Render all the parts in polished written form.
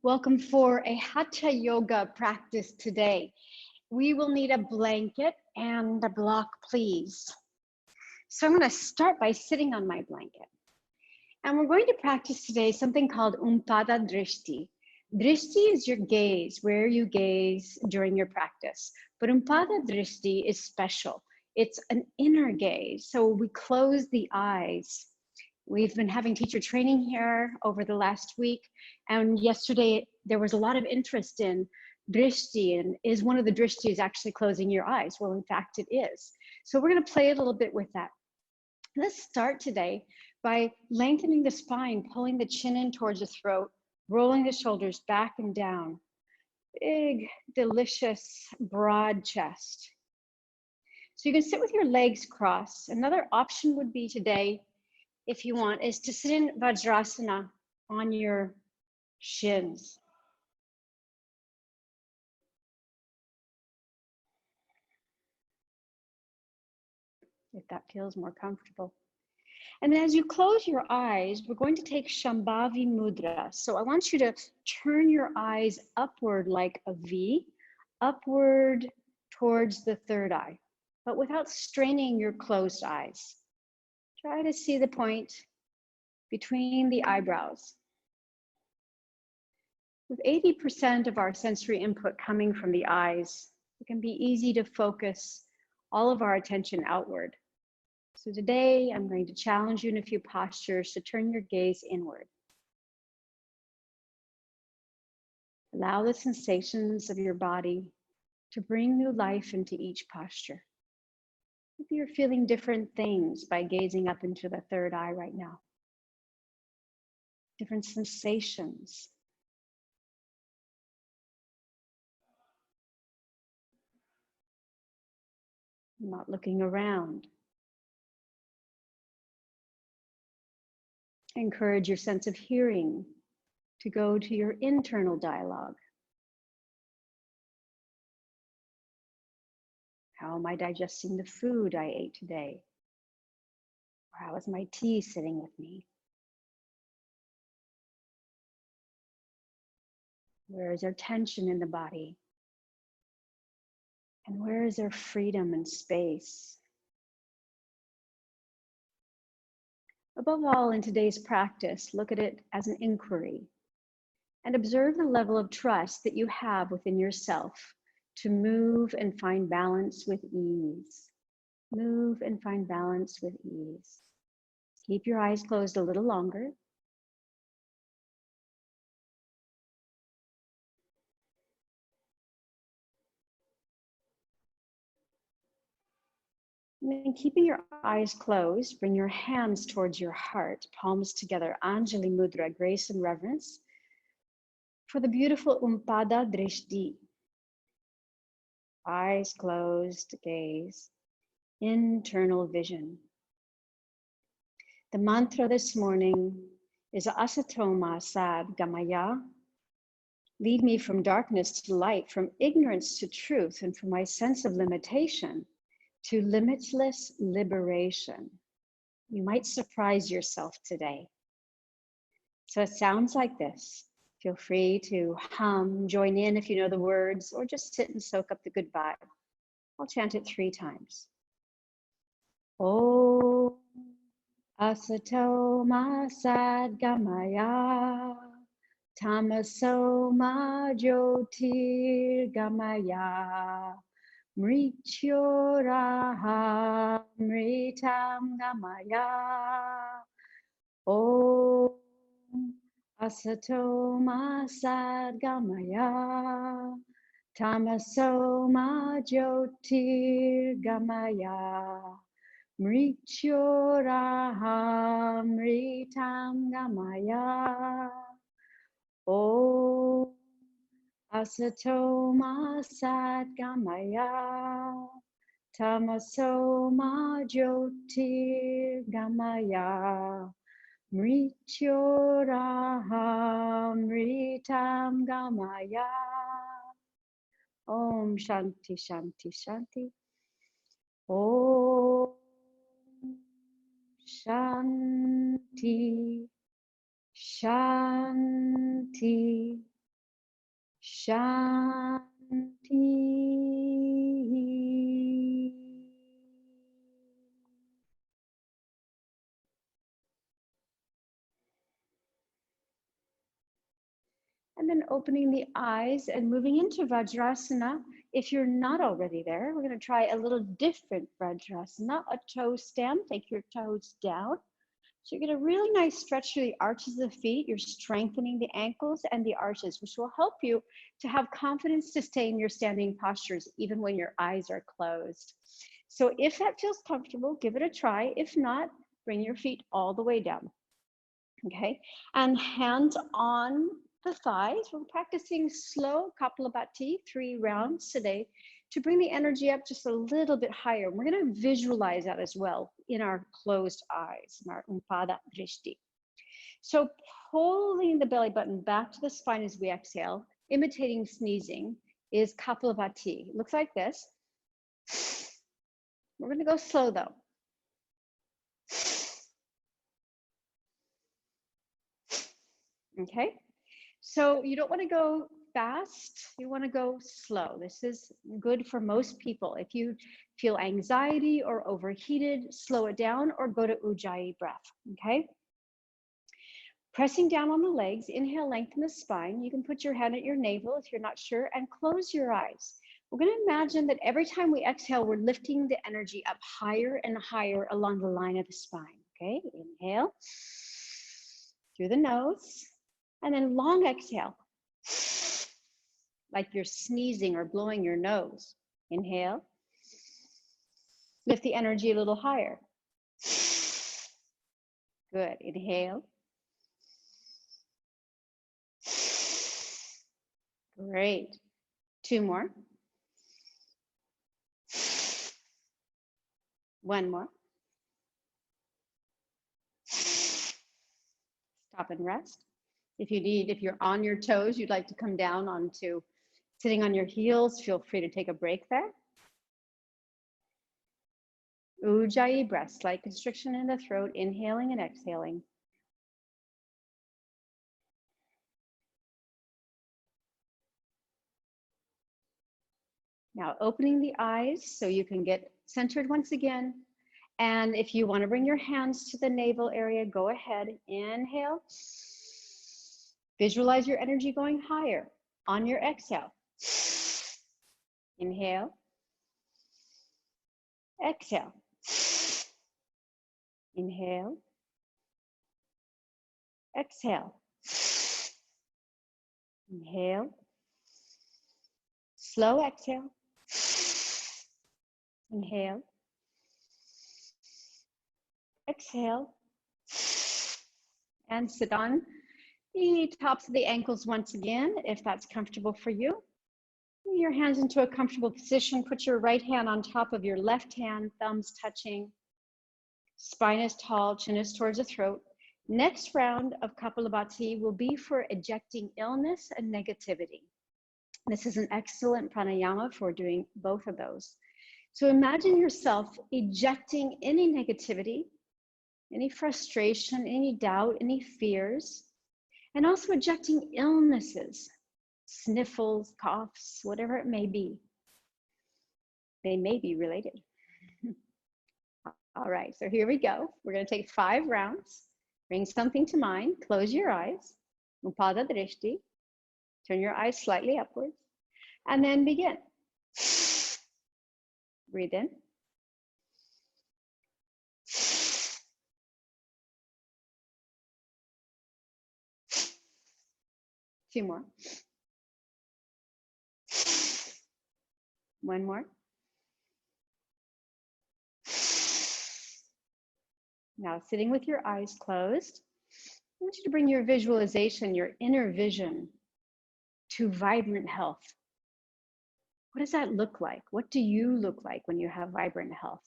Welcome for a Hatha Yoga practice today. We will need a blanket and a block, please. So I'm going to start by sitting on my blanket. And we're going to practice today something called Umpada drishti. Drishti is your gaze, where you gaze during your practice. But Umpada drishti is special. It's an inner gaze. So we close the eyes. We've been having teacher training here over the last week. And yesterday, there was a lot of interest in drishti. And is one of the drishtis actually closing your eyes? Well, in fact, it is. So we're going to play a little bit with that. Let's start today by lengthening the spine, pulling the chin in towards the throat, rolling the shoulders back and down. Big, delicious, broad chest. So you can sit with your legs crossed. Another option would be today, if you want, is to sit in Vajrasana on your shins. If that feels more comfortable. And then as you close your eyes, we're going to take Shambhavi Mudra. So I want you to turn your eyes upward like a V, upward towards the third eye, but without straining your closed eyes. Try to see the point between the eyebrows. With 80% of our sensory input coming from the eyes, it can be easy to focus all of our attention outward. So today, I'm going to challenge you in a few postures to turn your gaze inward. Allow the sensations of your body to bring new life into each posture. Maybe you're feeling different things by gazing up into the third eye right now. Different sensations. Not looking around. Encourage your sense of hearing to go to your internal dialogue. How am I digesting the food I ate today? Or how is my tea sitting with me? Where is there tension in the body? And where is there freedom and space? Above all, in today's practice, look at it as an inquiry and observe the level of trust that you have within yourself to move and find balance with ease. Move and find balance with ease. Keep your eyes closed a little longer. And then keeping your eyes closed, bring your hands towards your heart, palms together, Anjali Mudra, grace and reverence, for the beautiful Umpada drishti. Eyes closed, gaze, internal vision. The mantra this morning is Asatoma Sad Gamaya. Lead me from darkness to light, from ignorance to truth, and from my sense of limitation to limitless liberation. You might surprise yourself today. So it sounds like this. Feel free to hum, join in if you know the words, or just sit and soak up the good vibe. I'll chant it 3 times. Om Asato Ma Sad Gamaya Tamaso Ma Jyotir Gamaya Mrityoraha Mritam Gamaya Om Asato Ma Sad Gamaya Tamaso Ma Jyotir Gamaya Mrityoraha Mritam Gamaya Om Asato Ma Sat Gamaya Tamaso Ma Jyotir Gamaya Mrityoraha Mritam Gamaya. Om Shanti Shanti Shanti. Om Shanti Shanti And then opening the eyes and moving into Vajrasana. If you're not already there, we're going to try a little different Vajrasana, a toe stand. Take your toes down. So you get a really nice stretch through the arches of the feet. You're strengthening the ankles and the arches, which will help you to have confidence to stay in your standing postures, even when your eyes are closed. So if that feels comfortable, give it a try. If not, bring your feet all the way down. Okay, and hands on the thighs. We're practicing slow Kapalabhati, 3 rounds today, to bring the energy up just a little bit higher. We're going to visualize that as well in our closed eyes, in our Umpada drishti. So pulling the belly button back to the spine as we exhale, imitating sneezing, is Kapalabhati. It looks like this. We're going to go slow though. Okay, so you don't want to go fast, you want to go slow. This is good for most people. If you feel anxiety or overheated, slow it down or go to Ujjayi breath, okay? Pressing down on the legs, inhale, lengthen the spine. You can put your hand at your navel if you're not sure, and close your eyes. We're going to imagine that every time we exhale, we're lifting the energy up higher and higher along the line of the spine, okay? Inhale through the nose. And then long exhale, like you're sneezing or blowing your nose. Inhale. Lift the energy a little higher. Good. Inhale. Great. 2 more. 1 more. Stop and rest. If you're on your toes, you'd like to come down onto sitting on your heels, feel free to take a break there. Ujjayi breath, slight constriction in the throat, inhaling and exhaling. Now opening the eyes so you can get centered once again. And if you want to bring your hands to the navel area, go ahead. Inhale. Visualize your energy going higher. On your exhale. Inhale. Exhale. Inhale. Exhale. Inhale. Slow exhale. Inhale. Exhale. And sit on the tops of the ankles once again, if that's comfortable for you. Bring your hands into a comfortable position. Put your right hand on top of your left hand, thumbs touching. Spine is tall, chin is towards the throat. Next round of Kapalabhati will be for ejecting illness and negativity. This is an excellent pranayama for doing both of those. So imagine yourself ejecting any negativity, any frustration, any doubt, any fears, and also ejecting illnesses, sniffles, coughs, whatever it may be. They may be related. All right, so here we go. We're going to take 5 rounds. Bring something to mind. Close your eyes. Umpada drishti. Turn your eyes slightly upwards. And then begin. Breathe in. Two more. 1 more. Now, sitting with your eyes closed, I want you to bring your visualization, your inner vision, to vibrant health. What does that look like? What do you look like when you have vibrant health?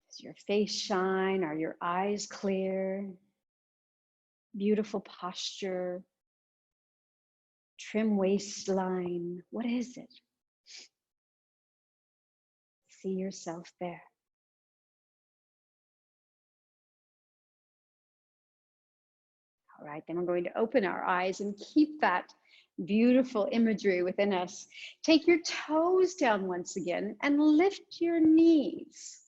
Does your face shine? Are your eyes clear? Beautiful posture, trim waistline. What is it? See yourself there. All right, then we're going to open our eyes and keep that Beautiful imagery within us. Take your toes down once again and lift your knees.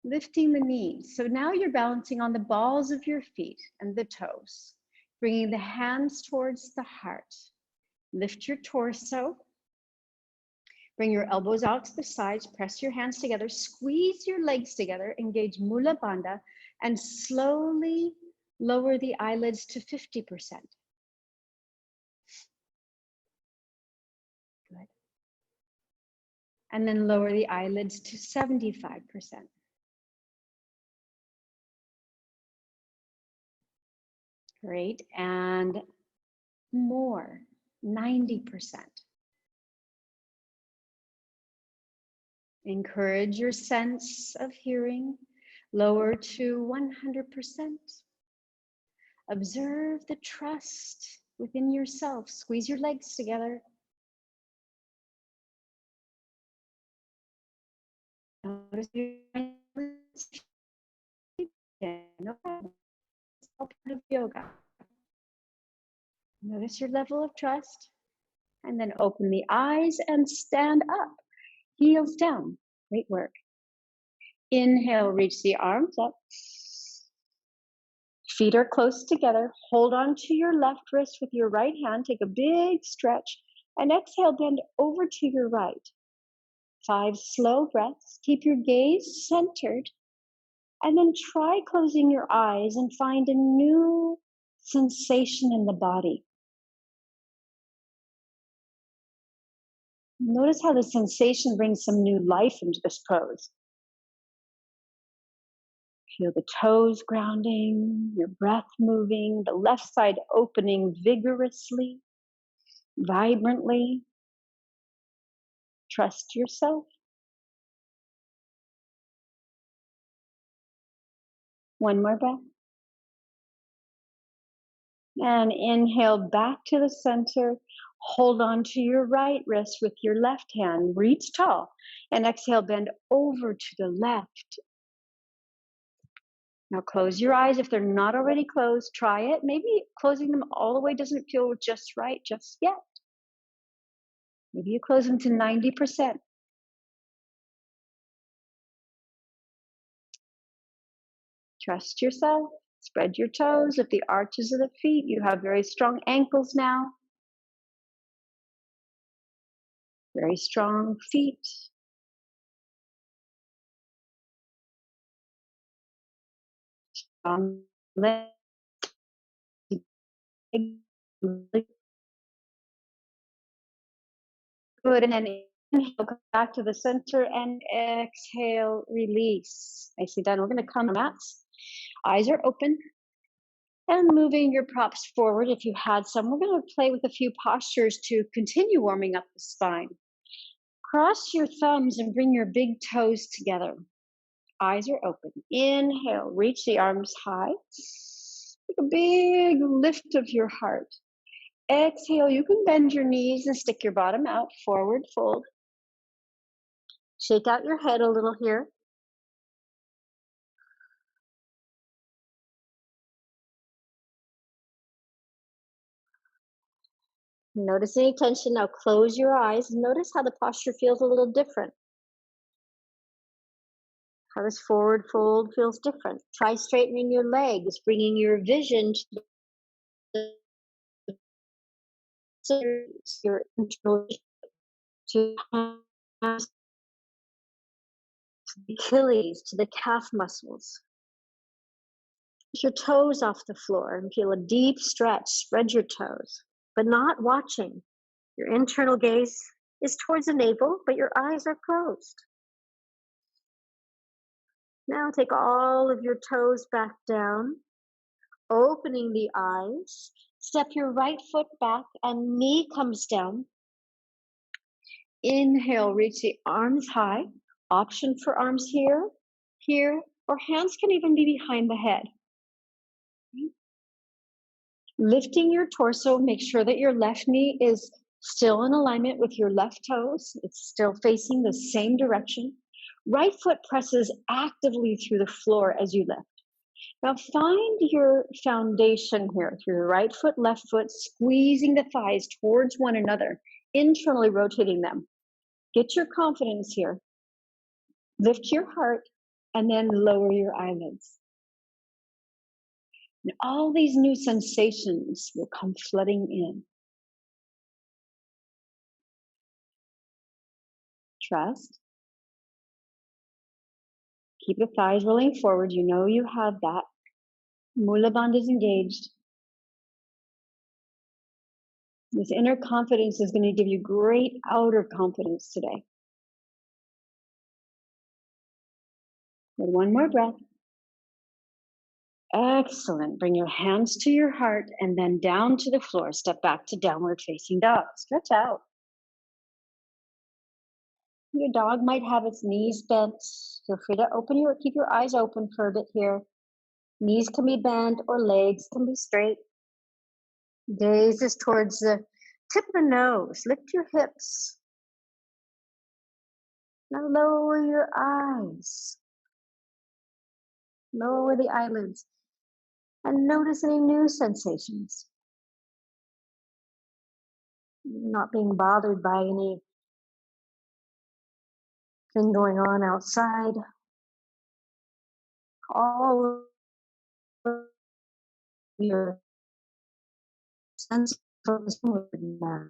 Lifting the knees. So now you're balancing on the balls of your feet and the toes, bringing the hands towards the heart. Lift your torso. Bring your elbows out to the sides, press your hands together, squeeze your legs together, engage Mula Bandha, and slowly lower the eyelids to 50%. Good. And then lower the eyelids to 75%. Great, and more, 90%. Encourage your sense of hearing, lower to 100%. Observe the trust within yourself. Squeeze your legs together. Notice your no problem. It's all part of yoga. Notice your level of trust, and then open the eyes and stand up. Heels down. Great work. Inhale, reach the arms up. Feet are close together. Hold on to your left wrist with your right hand. Take a big stretch. And exhale, bend over to your right. 5 slow breaths. Keep your gaze centered. And then try closing your eyes and find a new sensation in the body. Notice how the sensation brings some new life into this pose. Feel the toes grounding, your breath moving, the left side opening vigorously, vibrantly. Trust yourself. One more breath. And inhale back to the center. Hold on to your right wrist with your left hand. Reach tall. And exhale, bend over to the left. Now close your eyes. If they're not already closed, try it. Maybe closing them all the way doesn't feel just right just yet. Maybe you close them to 90%. Trust yourself. Spread your toes. Lift the arches of the feet. You have very strong ankles now. Very strong feet. Strong legs. Good, and then inhale, come back to the center, and exhale, release. Nicely done. We're going to come to mats. Eyes are open, and moving your props forward if you had some. We're going to play with a few postures to continue warming up the spine. Cross your thumbs and bring your big toes together. Eyes are open. Inhale, reach the arms high. Take a big lift of your heart. Exhale, you can bend your knees and stick your bottom out, forward fold. Shake out your head a little here. Notice any tension. Now close your eyes. Notice how the posture feels a little different. How this forward fold feels different. Try straightening your legs, bringing your vision to your internal to the Achilles, to the calf muscles. Push your toes off the floor and feel a deep stretch. Spread your toes, but not watching. Your internal gaze is towards the navel, but your eyes are closed. Now take all of your toes back down, opening the eyes. Step your right foot back and knee comes down. Inhale, reach the arms high. Option for arms here, here, or hands can even be behind the head. Lifting your torso, make sure that your left knee is still in alignment with your left toes. It's still facing the same direction. Right foot presses actively through the floor as you lift. Now find your foundation here through your right foot, left foot, squeezing the thighs towards one another, internally rotating them. Get your confidence here. Lift your heart and then lower your eyelids. And all these new sensations will come flooding in. Trust. Keep the thighs rolling forward. You know you have that. Mula bandha is engaged. This inner confidence is going to give you great outer confidence today. With one more breath. Excellent. Bring your hands to your heart and then down to the floor. Step back to downward facing dog. Stretch out. Your dog might have its knees bent. Feel free to keep your eyes open for a bit here. Knees can be bent or legs can be straight. Gaze is towards the tip of the nose. Lift your hips. Now lower your eyes. Lower the eyelids. And notice any new sensations. Not being bothered by anything going on outside. All of your sense focus forward now.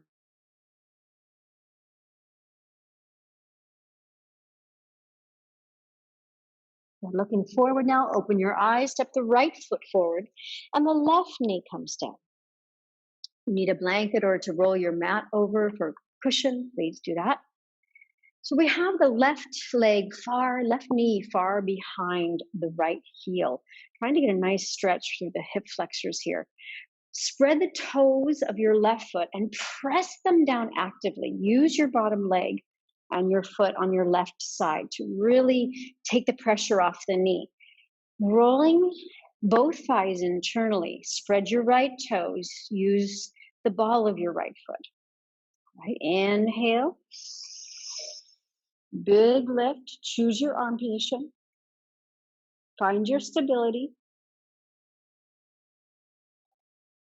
Looking forward now, open your eyes, step the right foot forward, and the left knee comes down. You need a blanket or to roll your mat over for cushion, please do that. So we have the left knee far behind the right heel, trying to get a nice stretch through the hip flexors here. Spread the toes of your left foot and press them down actively. Use your bottom leg and your foot on your left side to really take the pressure off the knee. Rolling both thighs internally. Spread your right toes. Use the ball of your right foot. Right. Inhale. Big lift. Choose your arm position. Find your stability.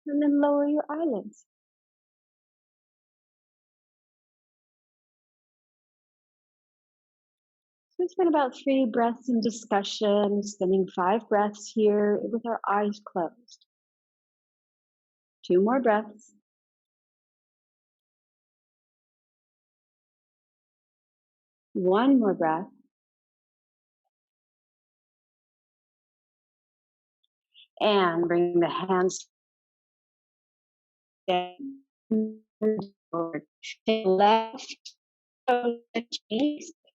And then lower your eyelids. So it's been about 3 breaths in discussion, spending 5 breaths here with our eyes closed. 2 more breaths. One more breath. And bring the hands down forward. Left toe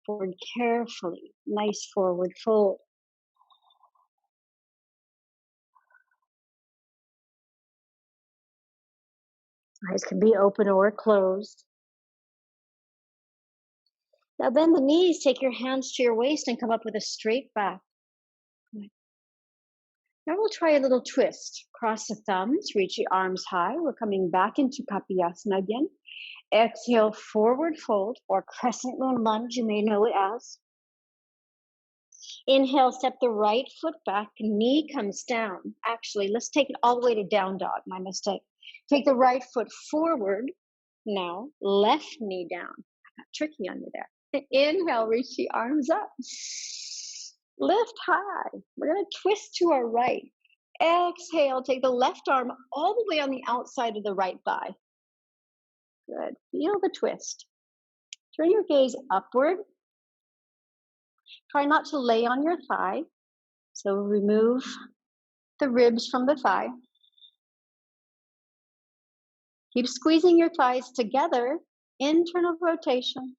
forward carefully. Nice forward fold. Eyes can be open or closed. Now bend the knees, take your hands to your waist and come up with a straight back. Now we'll try a little twist. Cross the thumbs, reach the arms high. We're coming back into Kapiyasana again. Exhale, forward fold or crescent moon lunge, you may know it as. Inhale, step the right foot back, knee comes down. Actually, let's take it all the way to down dog, my mistake. Take the right foot forward now, left knee down. I got tricky on you there. Inhale, reach the arms up. Lift high. We're going to twist to our right. Exhale, take the left arm all the way on the outside of the right thigh. Good. Feel the twist. Turn your gaze upward. Try not to lay on your thigh. So remove the ribs from the thigh. Keep squeezing your thighs together. Internal rotation.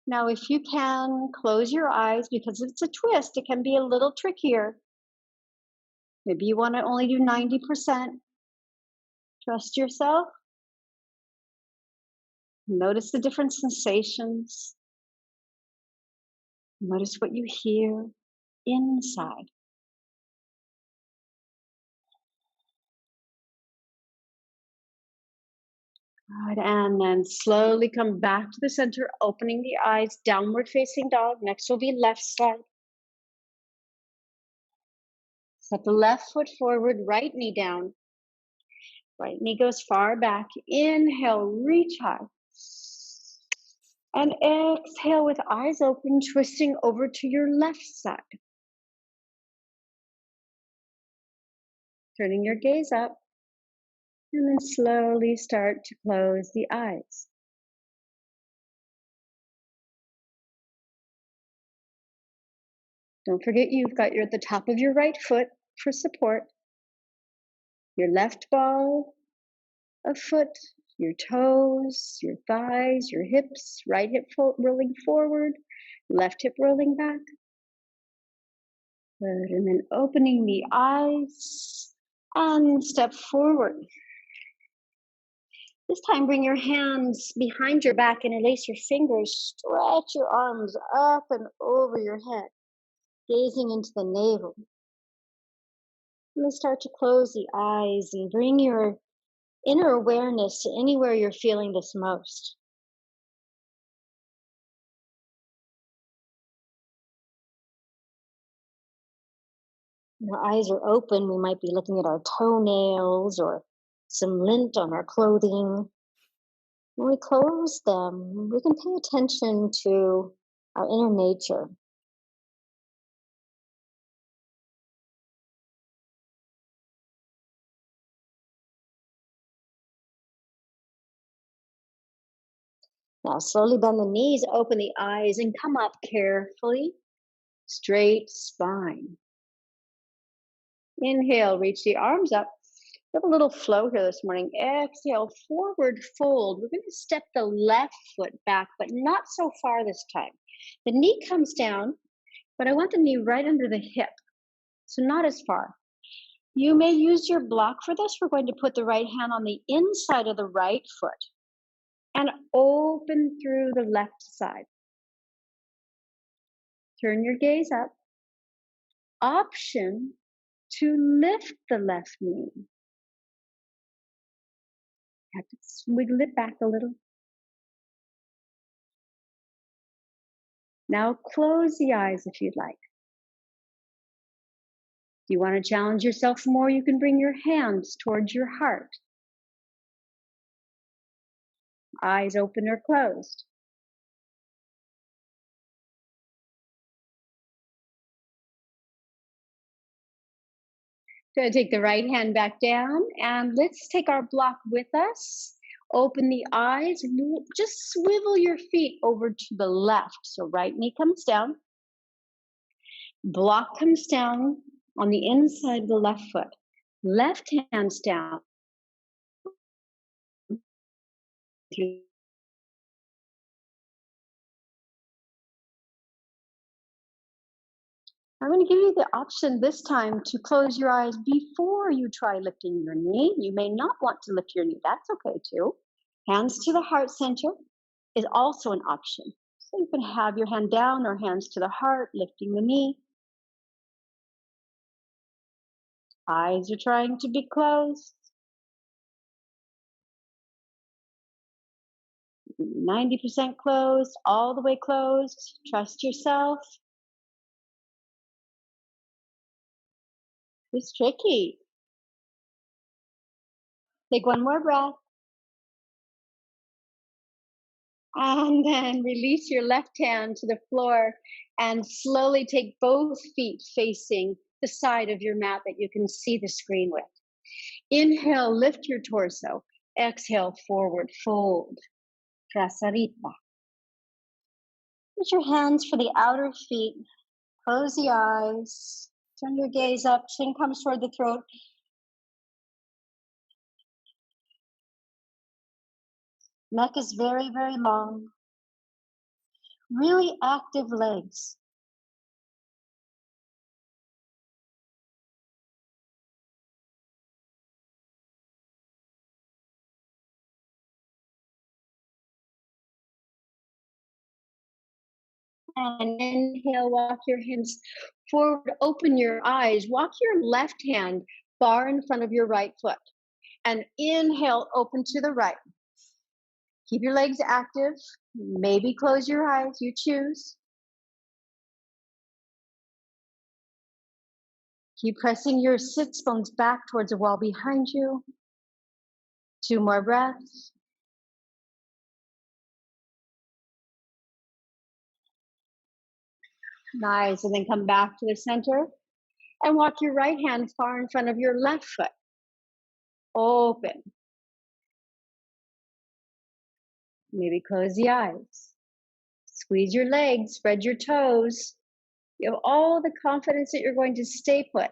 Now, if you can, close your eyes because it's a twist. It can be a little trickier. Maybe you want to only do 90%. Trust yourself. Notice the different sensations. Notice what you hear inside. Good, and then slowly come back to the center, opening the eyes, downward facing dog. Next will be left side. Step the left foot forward, right knee down. Right knee goes far back. Inhale, reach high. And exhale with eyes open, twisting over to your left side. Turning your gaze up. And then slowly start to close the eyes. Don't forget you've got at the top of your right foot for support. Your left ball of foot, your toes, your thighs, your hips, right hip rolling forward, left hip rolling back. Good, and then opening the eyes and step forward. This time bring your hands behind your back and interlace your fingers. Stretch your arms up and over your head, gazing into the navel. And then start to close the eyes and bring your inner awareness to anywhere you're feeling this most. When our eyes are open, we might be looking at our toenails or some lint on our clothing. When we close them, we can pay attention to our inner nature. Now slowly bend the knees, open the eyes, and come up carefully. Straight spine. Inhale, reach the arms up. We have a little flow here this morning. Exhale, forward fold. We're going to step the left foot back, but not so far this time. The knee comes down, but I want the knee right under the hip, so not as far. You may use your block for this. We're going to put the right hand on the inside of the right foot and open through the left side. Turn your gaze up. Option to lift the left knee. Have to wiggle it back a little. Now close the eyes if you'd like. If you want to challenge yourself more, you can bring your hands towards your heart. Eyes open or closed. Going to take the right hand back down and let's take our block with us. Open the eyes, just swivel your feet over to the left. So right knee comes down, block comes down on the inside of the left foot. Left hand's down. I'm going to give you the option this time to close your eyes before you try lifting your knee. You may not want to lift your knee. That's okay too. Hands to the heart center is also an option. So you can have your hand down or hands to the heart, lifting the knee. Eyes are trying to be closed. 90% closed, all the way closed. Trust yourself. It's tricky. Take one more breath. And then release your left hand to the floor and slowly take both feet facing the side of your mat that you can see the screen with. Inhale, lift your torso. Exhale, forward fold. Prasarita. Put your hands for the outer feet. Close the eyes. Turn your gaze up. Chin comes toward the throat. Neck is very, very long. Really active legs. And inhale, walk your hands forward, open your eyes, walk your left hand far in front of your right foot. And inhale, open to the right. Keep your legs active. Maybe close your eyes, you choose. Keep pressing your sits bones back towards the wall behind you. 2 more breaths. Nice, and then come back to the center and walk your right hand far in front of your left foot. Open. Maybe close the eyes. Squeeze your legs, spread your toes. You have all the confidence that you're going to stay put.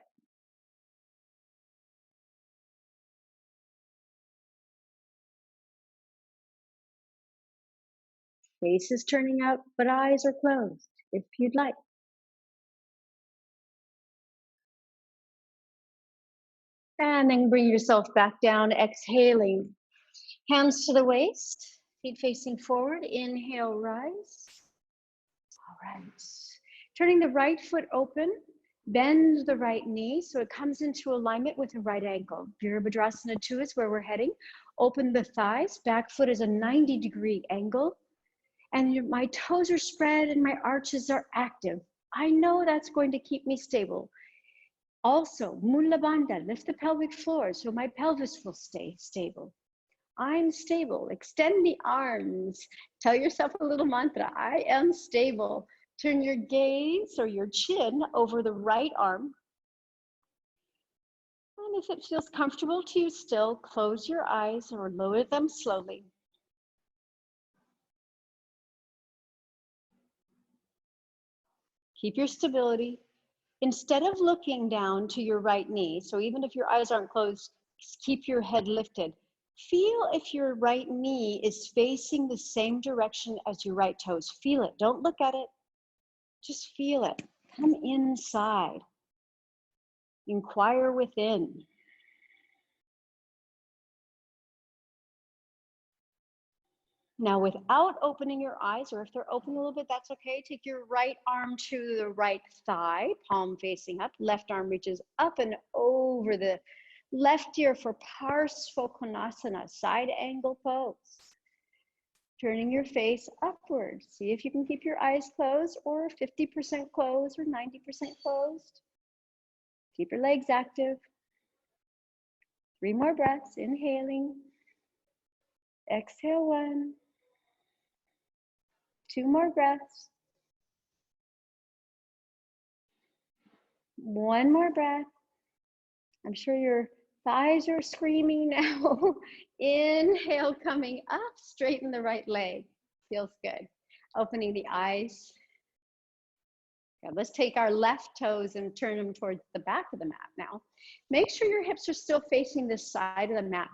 Face is turning out, but eyes are closed, if you'd like. And then bring yourself back down, exhaling. Hands to the waist, feet facing forward. Inhale, rise. All right. Turning the right foot open, bend the right knee so it comes into alignment with the right ankle. Virabhadrasana 2 is where we're heading. Open the thighs, back foot is a 90-degree angle. And my toes are spread and my arches are active. I know that's going to keep me stable. Also, Mula Bandha, lift the pelvic floor so my pelvis will stay stable. I'm stable. Extend the arms. Tell yourself a little mantra. I am stable. Turn your gaze or your chin over the right arm. And if it feels comfortable to you still, close your eyes or lower them slowly. Keep your stability. Instead of looking down to your right knee, so even if your eyes aren't closed, keep your head lifted. Feel if your right knee is facing the same direction as your right toes. Feel it. Don't look at it. Just feel it. Come inside. Inquire within. Now, without opening your eyes, or if they're open a little bit, that's okay. Take your right arm to the right thigh, palm facing up. Left arm reaches up and over the left ear for Parsvakonasana, side angle pose. Turning your face upward. See if you can keep your eyes closed or 50% closed or 90% closed. Keep your legs active. 3 more breaths, inhaling. Exhale 1. 2 more breaths. 1 more breath. I'm sure your thighs are screaming now. Inhale, coming up, straighten the right leg. Feels good. Opening the eyes. Okay, let's take our left toes and turn them towards the back of the mat now. Make sure your hips are still facing the side of the mat.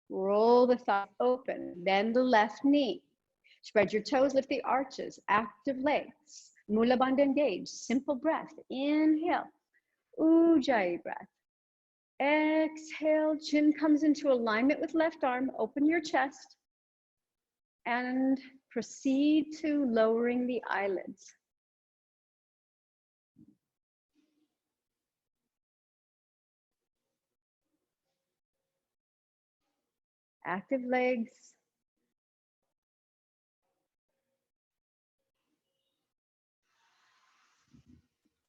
Roll the thighs open, bend the left knee. Spread your toes, lift the arches, active legs. Mula Bandha engage, simple breath. Inhale, Ujjayi breath. Exhale, chin comes into alignment with left arm. Open your chest and proceed to lowering the eyelids. Active legs.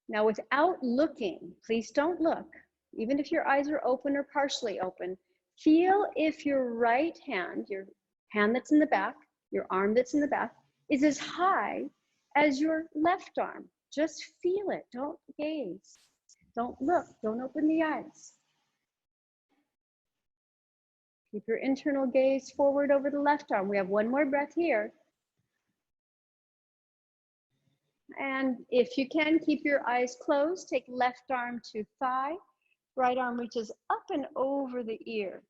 Now, without looking, please don't look. Even if your eyes are open or partially open, feel if your right hand, your hand that's in the back, your arm that's in the back, is as high as your left arm. Just feel it. Don't gaze. Don't look. Don't open the eyes. Keep your internal gaze forward over the left arm. We have 1 more breath here. And if you can, keep your eyes closed. Take left arm to thigh. Right arm reaches up and over the ear.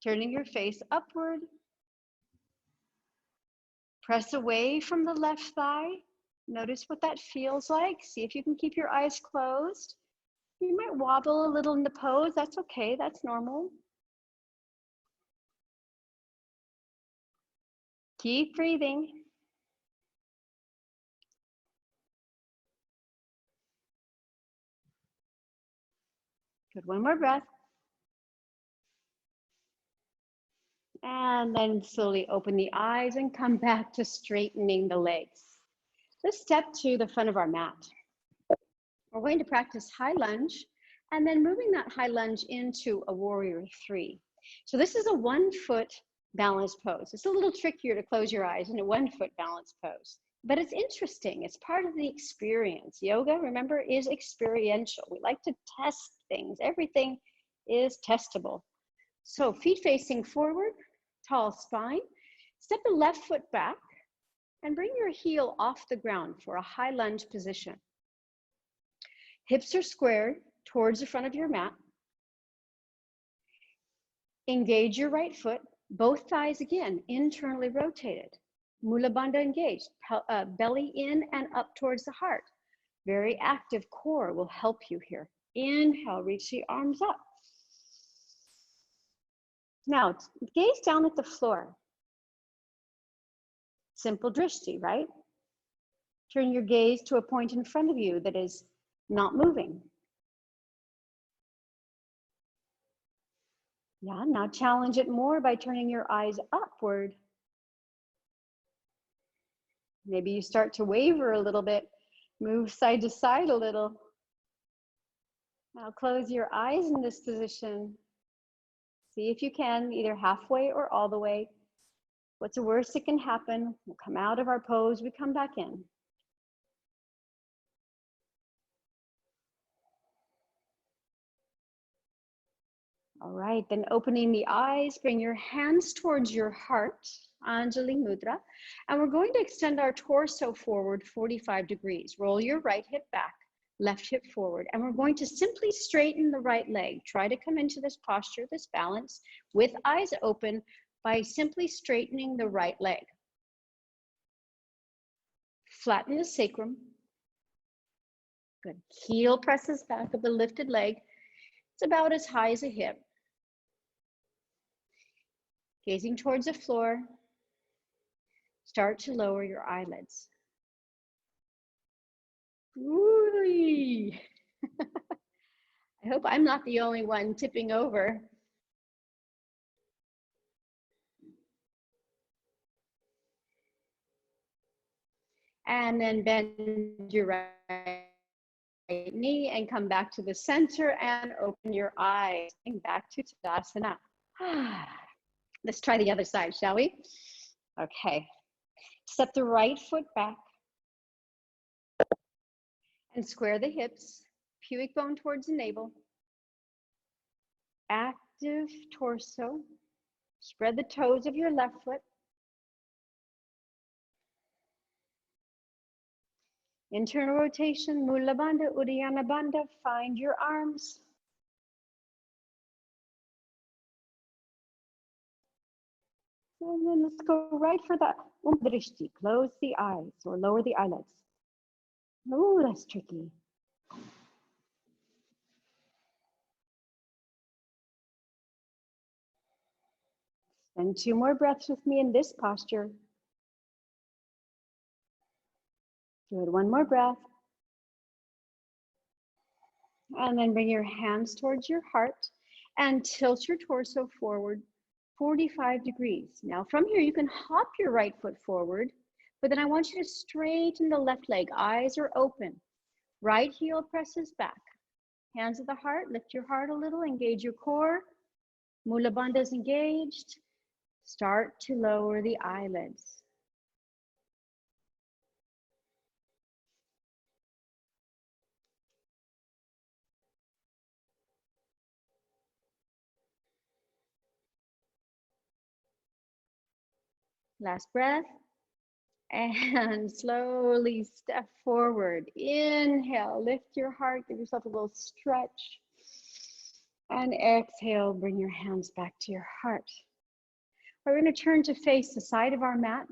Turning your face upward. Press away from the left thigh. Notice what that feels like. See if you can keep your eyes closed. You might wobble a little in the pose. That's okay. That's normal. Keep breathing. Good. 1 more breath. And then slowly open the eyes and come back to straightening the legs. Let's step to the front of our mat. We're going to practice high lunge and then moving that high lunge into a warrior 3. So this is a 1 foot balance pose. It's a little trickier to close your eyes in a 1 foot balance pose, but it's interesting. It's part of the experience. Yoga, remember, is experiential. We like to test things. Everything is testable. So feet facing forward, tall spine. Step the left foot back and bring your heel off the ground for a high lunge position. Hips are squared towards the front of your mat. Engage your right foot, both thighs again, internally rotated. Mula Bandha engaged, belly in and up towards the heart. Very active core will help you here. Inhale, reach the arms up. Now, gaze down at the floor. Simple drishti, right? Turn your gaze to a point in front of you that is not moving. Yeah, now challenge it more by turning your eyes upward. Maybe you start to waver a little bit, move side to side a little. Now close your eyes in this position. See if you can, either halfway or all the way. What's the worst that can happen? We'll come out of our pose, we come back in. All right, then opening the eyes, bring your hands towards your heart, Anjali Mudra, and we're going to extend our torso forward 45 degrees. Roll your right hip back, left hip forward, and we're going to simply straighten the right leg. Try to come into this posture, this balance, with eyes open by simply straightening the right leg. Flatten the sacrum. Good. Heel presses back of the lifted leg. It's about as high as a hip. Gazing towards the floor, start to lower your eyelids. Ooh. I hope I'm not the only one tipping over. And then bend your right knee and come back to the center and open your eyes. Back to Tadasana. Let's try the other side, shall we? Okay. Step the right foot back and square the hips, pubic bone towards the navel. Active torso. Spread the toes of your left foot. Internal rotation, Mula Bandha, Uddiyana Bandha. Find your arms. And then let's go right for that drishti. Close the eyes or lower the eyelids. Oh, that's tricky. Spend 2 more breaths with me in this posture. Good, 1 more breath. And then bring your hands towards your heart and tilt your torso forward 45 degrees. Now from here, you can hop your right foot forward, but then I want you to straighten the left leg. Eyes are open. Right heel presses back. Hands at the heart, lift your heart a little, engage your core. Mula Bandha is engaged. Start to lower the eyelids. Last breath. And slowly step forward. Inhale, lift your heart, give yourself a little stretch. And exhale, bring your hands back to your heart. We're going to turn to face the side of our mat.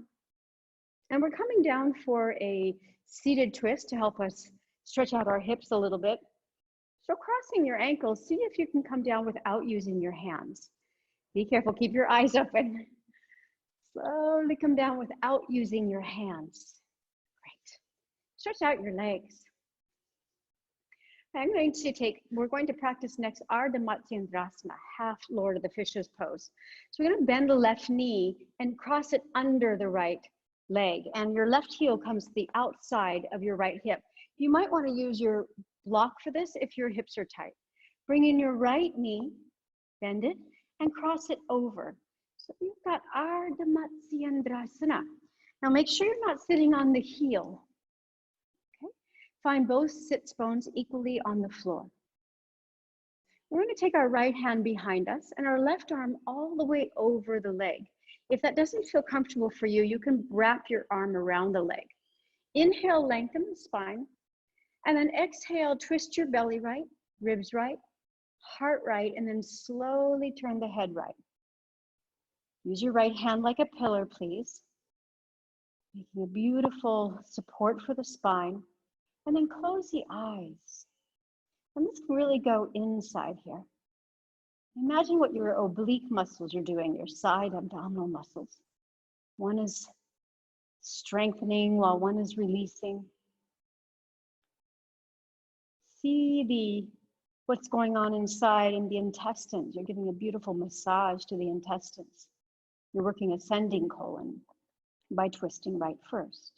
And we're coming down for a seated twist to help us stretch out our hips a little bit. So crossing your ankles, see if you can come down without using your hands. Be careful, keep your eyes open. Slowly come down without using your hands. Great. Stretch out your legs. We're going to practice next Ardha Matsyendrasana, half Lord of the Fishes pose. So we're going to bend the left knee and cross it under the right leg. And your left heel comes to the outside of your right hip. You might want to use your block for this if your hips are tight. Bring in your right knee, bend it, and cross it over. So you've got Ardha Matsyendrasana. Now make sure you're not sitting on the heel. Okay? Find both sits bones equally on the floor. We're going to take our right hand behind us and our left arm all the way over the leg. If that doesn't feel comfortable for you, you can wrap your arm around the leg. Inhale, lengthen the spine, and then exhale, twist your belly right, ribs right, heart right, and then slowly turn the head right. Use your right hand like a pillar, please. Making a beautiful support for the spine, and then close the eyes. And let's really go inside here. Imagine what your oblique muscles are doing, your side abdominal muscles. One is strengthening while one is releasing. See what's going on inside in the intestines. You're giving a beautiful massage to the intestines. You're working ascending colon by twisting right first.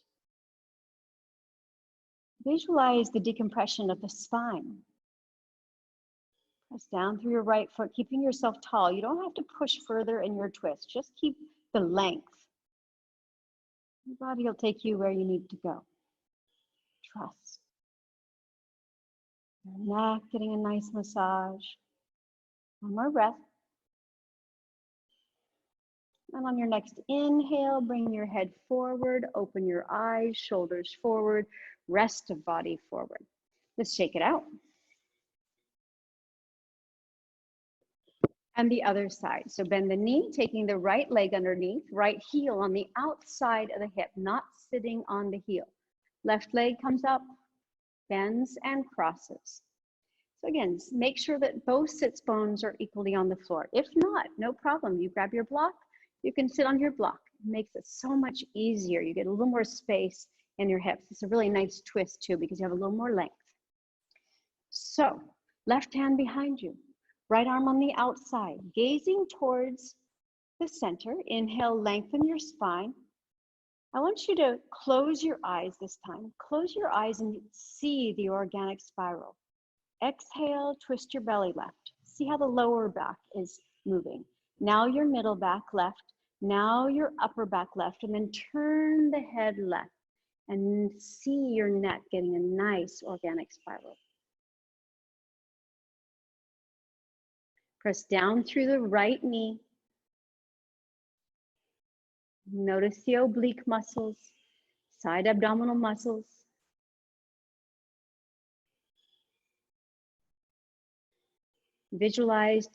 Visualize the decompression of the spine. Press down through your right foot, keeping yourself tall. You don't have to push further in your twist. Just keep the length. Your body will take you where you need to go. Trust. Your neck getting a nice massage. One more breath. And on your next inhale, bring your head forward, open your eyes, shoulders forward, rest of body forward. Let's shake it out. And the other side. So bend the knee, taking the right leg underneath, right heel on the outside of the hip, not sitting on the heel. Left leg comes up, bends and crosses. So again, make sure that both sits bones are equally on the floor. If not, no problem. You grab your block, you can sit on your block. It makes it so much easier. You get a little more space in your hips. It's a really nice twist too because you have a little more length. So left hand behind you. Right arm on the outside, gazing towards the center. Inhale, lengthen your spine. I want you to close your eyes this time. Close your eyes and see the organic spiral. Exhale, twist your belly left. See how the lower back is moving. Now your middle back left. Now your upper back left. And then turn the head left and see your neck getting a nice organic spiral. Press down through the right knee. Notice the oblique muscles, side abdominal muscles. Visualize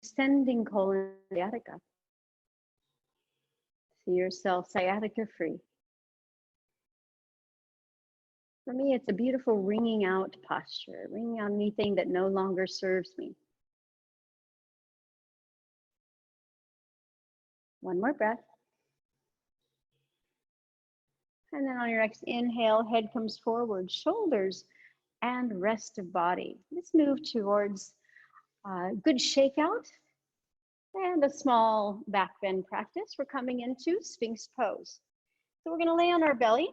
descending colon sciatica. See yourself sciatica free. For me, it's a beautiful wringing out posture, wringing out anything that no longer serves me. One more breath. And then on your next inhale, head comes forward, shoulders and rest of body. Let's move towards good shakeout and a small back bend practice. We're coming into Sphinx pose. So we're going to lay on our belly.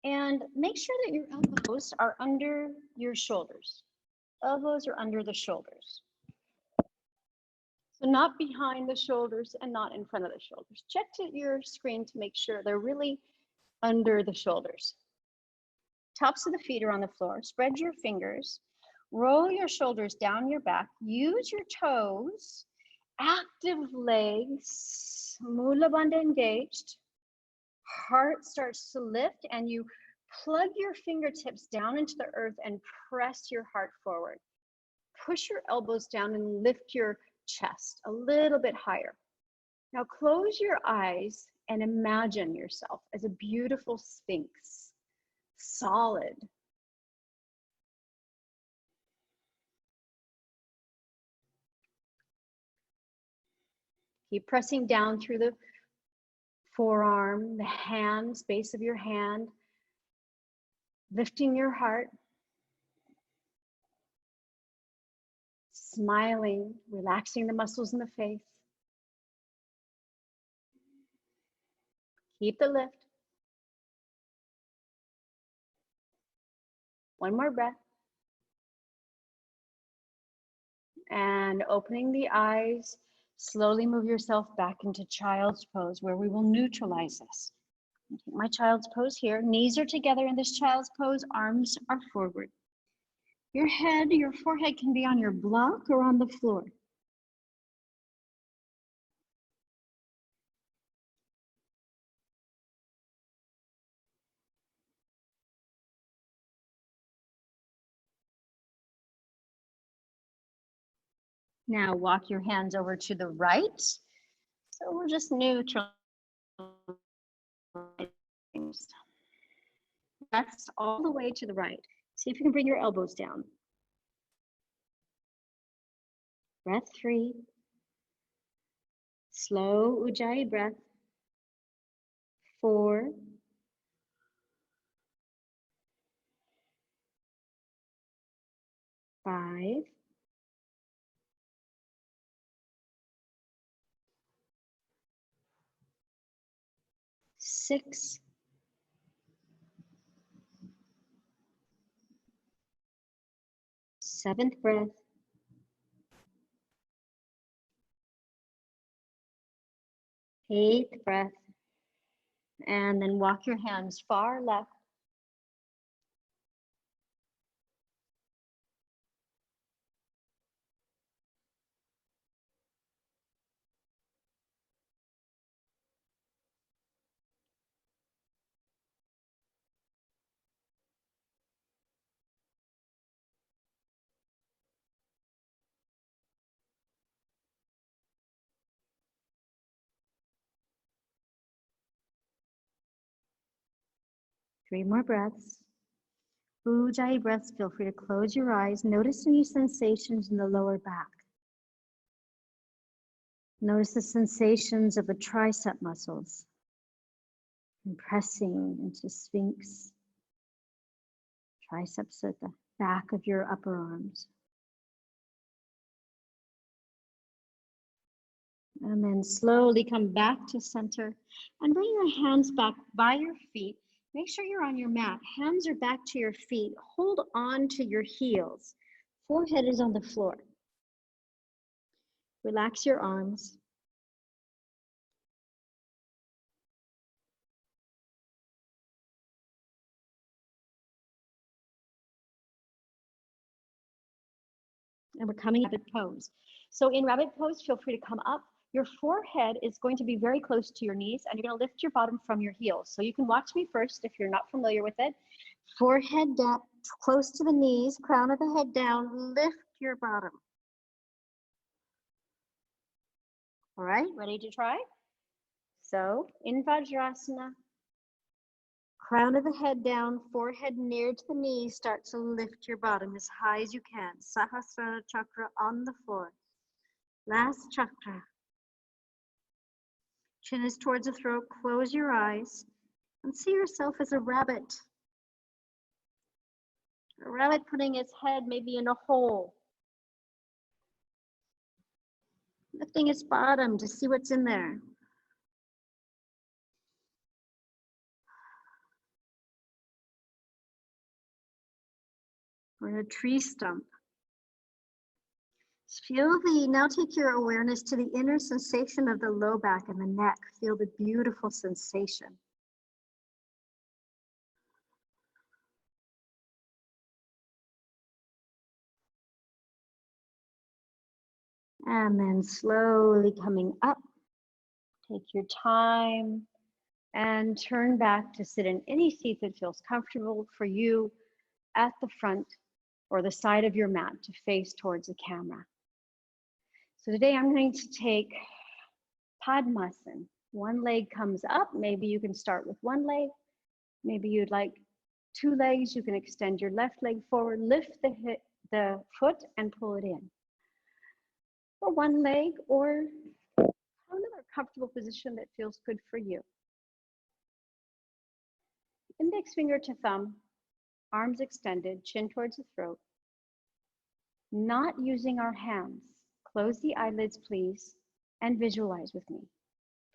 And make sure that your elbows are under your shoulders. Elbows are under the shoulders. So not behind the shoulders and not in front of the shoulders. Check your screen to make sure they're really under the shoulders. Tops of the feet are on the floor. Spread your fingers. Roll your shoulders down your back. Use your toes. Active legs. Mula bandha engaged. Heart starts to lift and you plug your fingertips down into the earth and press your heart forward. Push your elbows down and lift your chest a little bit higher. Now close your eyes and imagine yourself as a beautiful sphinx, solid. Keep pressing down through the forearm, the hands, base of your hand, lifting your heart, smiling, relaxing the muscles in the face. Keep the lift. One more breath. And opening the eyes, slowly move yourself back into child's pose where we will neutralize this. Take my child's pose here. Knees are together in this child's pose, arms are forward. Your head, your forehead can be on your block or on the floor. Now walk your hands over to the right. So we're just neutral. That's all the way to the right. See if you can bring your elbows down. Breath 3. Slow Ujjayi breath. 4. 5. 6. 7th breath. 8th breath. And then walk your hands far left. Three more breaths. Ujjayi breaths, feel free to close your eyes. Notice any sensations in the lower back. Notice the sensations of the tricep muscles. And pressing into Sphinx. Triceps at the back of your upper arms. And then slowly come back to center and bring your hands back by your feet. Make sure you're on your mat. Hands are back to your feet. Hold on to your heels. Forehead is on the floor. Relax your arms. And we're coming up rabbit pose. So in rabbit pose, feel free to come up. Your forehead is going to be very close to your knees, and you're going to lift your bottom from your heels. So you can watch me first if you're not familiar with it. Forehead down, close to the knees, crown of the head down, lift your bottom. All right, ready to try? So in Vajrasana, crown of the head down, forehead near to the knees, start to lift your bottom as high as you can. Sahasrara chakra on the floor. Last chakra. Chin is towards the throat, close your eyes, and see yourself as a rabbit. A rabbit putting its head maybe in a hole. Lifting its bottom to see what's in there. Or a tree stump. Now take your awareness to the inner sensation of the low back and the neck. Feel the beautiful sensation. And then slowly coming up, take your time and turn back to sit in any seat that feels comfortable for you at the front or the side of your mat to face towards the camera. So today I'm going to take Padmasana. One leg comes up. Maybe you can start with one leg. Maybe you'd like two legs. You can extend your left leg forward, lift the foot and pull it in. Or one leg, or crown comfortable position that feels good for you. Index finger to thumb, arms extended, chin towards the throat. Not using our hands. Close the eyelids, please, and visualize with me.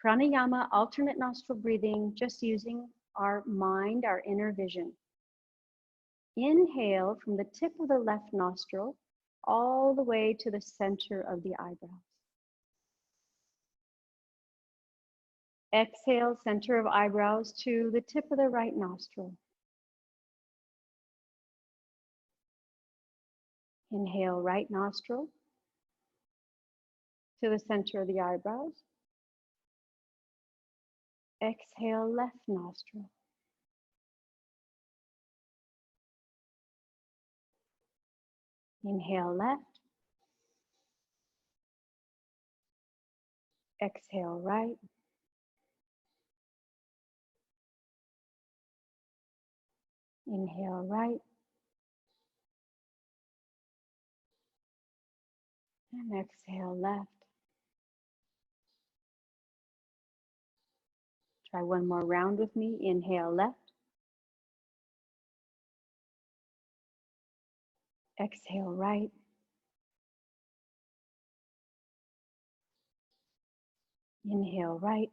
Pranayama, alternate nostril breathing, just using our mind, our inner vision. Inhale from the tip of the left nostril all the way to the center of the eyebrows. Exhale, center of eyebrows to the tip of the right nostril. Inhale, right nostril to the center of the eyebrows. Exhale, left nostril. Inhale, left. Exhale, right. Inhale, right. And exhale, left. Try one more round with me. Inhale, left. Exhale, right. Inhale, right.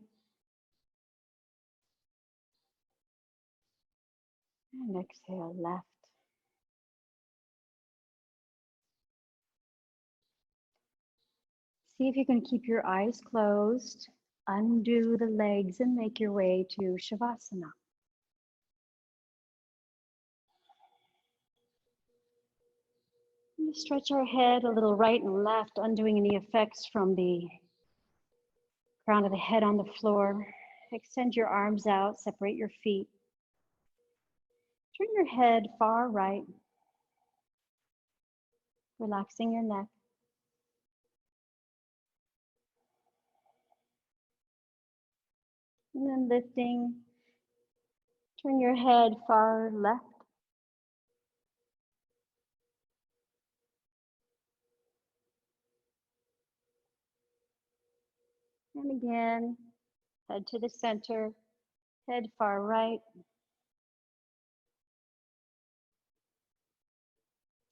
And exhale, left. See if you can keep your eyes closed. Undo the legs and make your way to Shavasana. Stretch our head a little right and left, undoing any effects from the crown of the head on the floor. Extend your arms out, separate your feet. Turn your head far right, relaxing your neck. And then lifting, turn your head far left. And again, head to the center, head far right.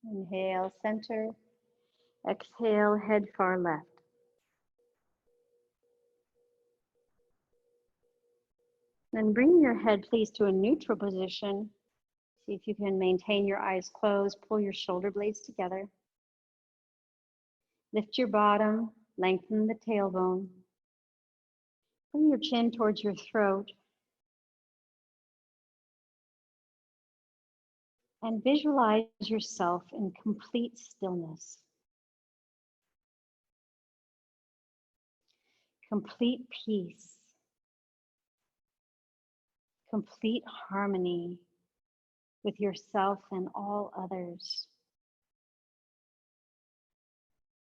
Inhale, center. Exhale, head far left. Then bring your head, please, to a neutral position. See if you can maintain your eyes closed. Pull your shoulder blades together. Lift your bottom, lengthen the tailbone. Bring your chin towards your throat. And visualize yourself in complete stillness. Complete peace. Complete harmony with yourself and all others.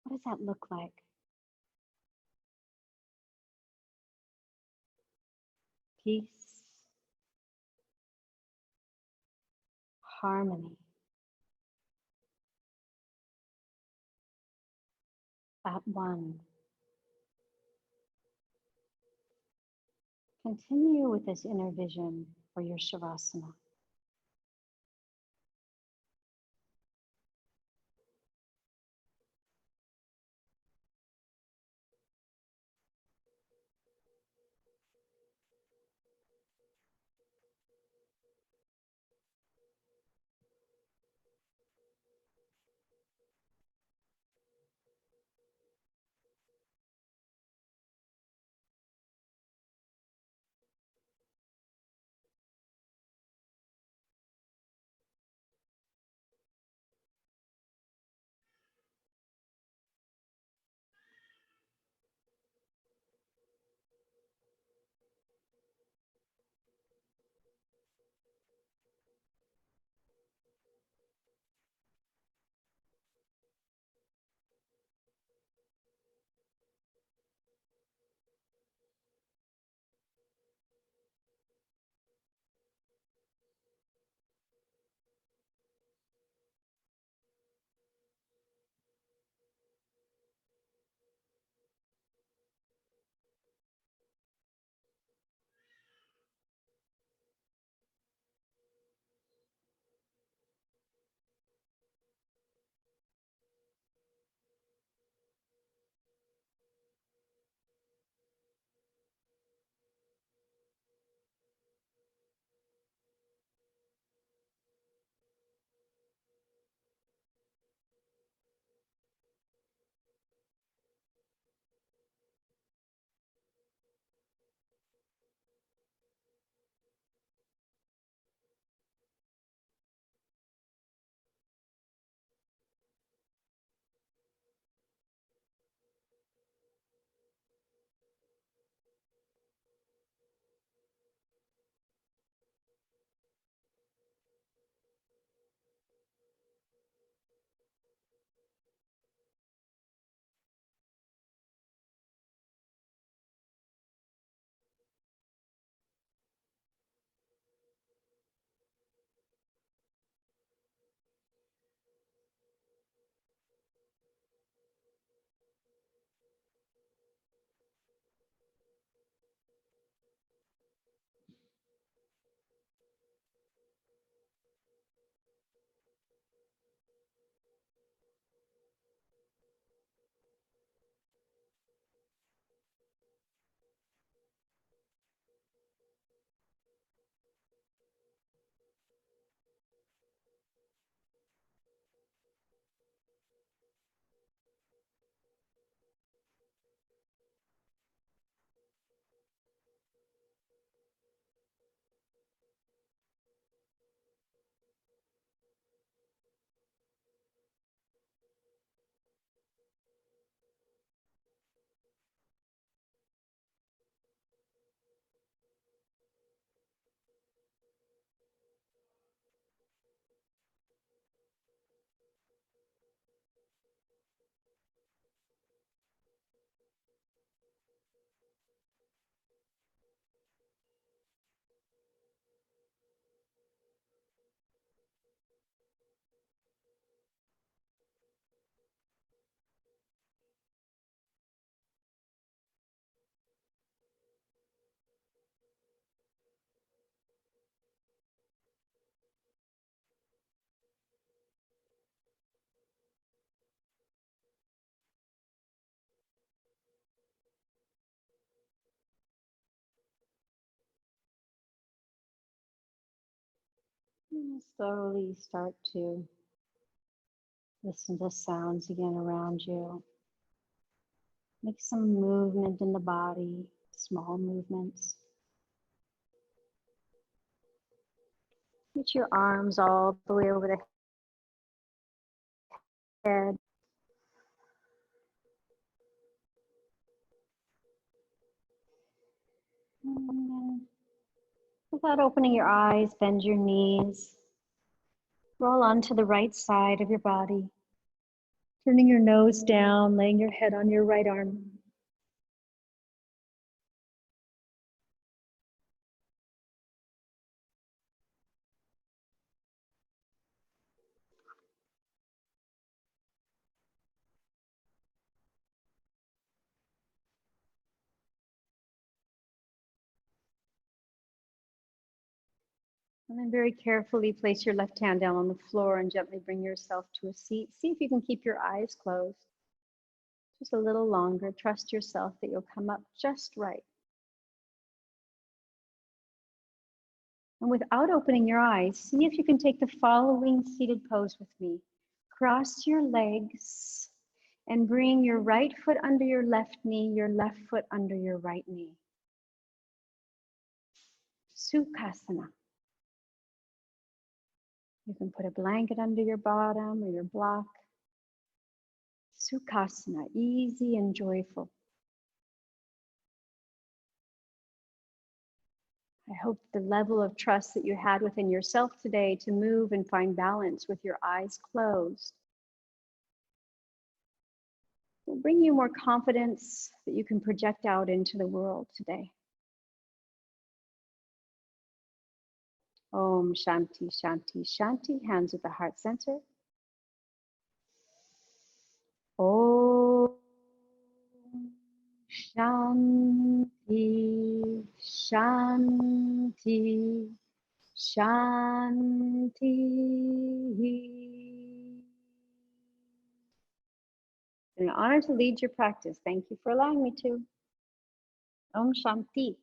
What does that look like? Peace, harmony, at one. Continue with this inner vision for your Shavasana. And slowly start to listen to sounds again around you. Make some movement in the body, small movements. Reach your arms all the way over the head. And then, without opening your eyes, bend your knees. Roll onto the right side of your body. Turning your nose down, laying your head on your right arm. And then very carefully place your left hand down on the floor and gently bring yourself to a seat. See if you can keep your eyes closed. Just a little longer. Trust yourself that you'll come up just right. And without opening your eyes, see if you can take the following seated pose with me. Cross your legs and bring your right foot under your left knee, your left foot under your right knee. Sukhasana. You can put a blanket under your bottom or your block. Sukhasana, easy and joyful. I hope the level of trust that you had within yourself today to move and find balance with your eyes closed will bring you more confidence that you can project out into the world today. Om Shanti, Shanti, Shanti. Hands at the heart center. Om Shanti, Shanti, Shanti. It's an honor to lead your practice. Thank you for allowing me to. Om Shanti.